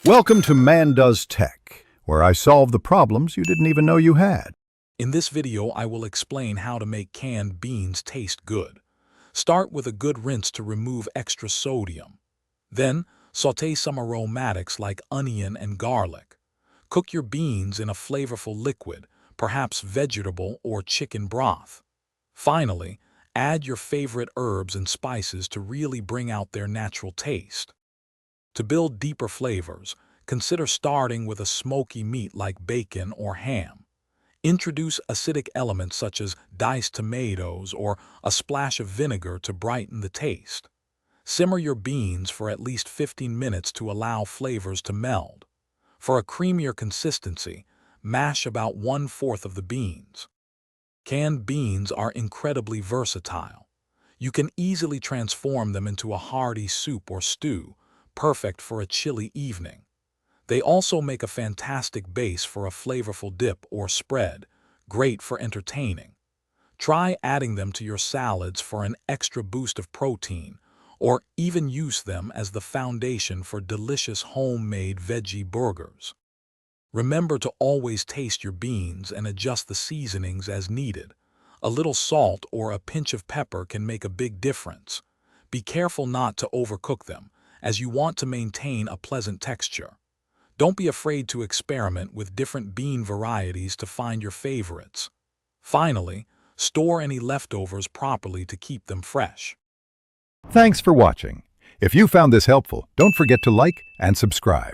Welcome to Man Does Tech, where I solve the problems you didn't even know you had. In this video, I will explain how to make canned beans taste good. Start with a good rinse to remove extra sodium. Then, sauté some aromatics like onion and garlic. Cook your beans in a flavorful liquid, perhaps vegetable or chicken broth. Finally, add your favorite herbs and spices to really bring out their natural taste. To build deeper flavors, consider starting with a smoky meat like bacon or ham. Introduce acidic elements such as diced tomatoes or a splash of vinegar to brighten the taste. Simmer your beans for at least 15 minutes to allow flavors to meld. For a creamier consistency, mash about 1/4 of the beans. Canned beans are incredibly versatile. You can easily transform them into a hearty soup or stew, perfect for a chilly evening. They also make a fantastic base for a flavorful dip or spread, great for entertaining. Try adding them to your salads for an extra boost of protein, or even use them as the foundation for delicious homemade veggie burgers. Remember to always taste your beans and adjust the seasonings as needed. A little salt or a pinch of pepper can make a big difference. Be careful not to overcook them, as you want to maintain a pleasant texture. Don't be afraid to experiment with different bean varieties to find your favorites. Finally, store any leftovers properly to keep them fresh. Thanks for watching. If you found this helpful, don't forget to like and subscribe.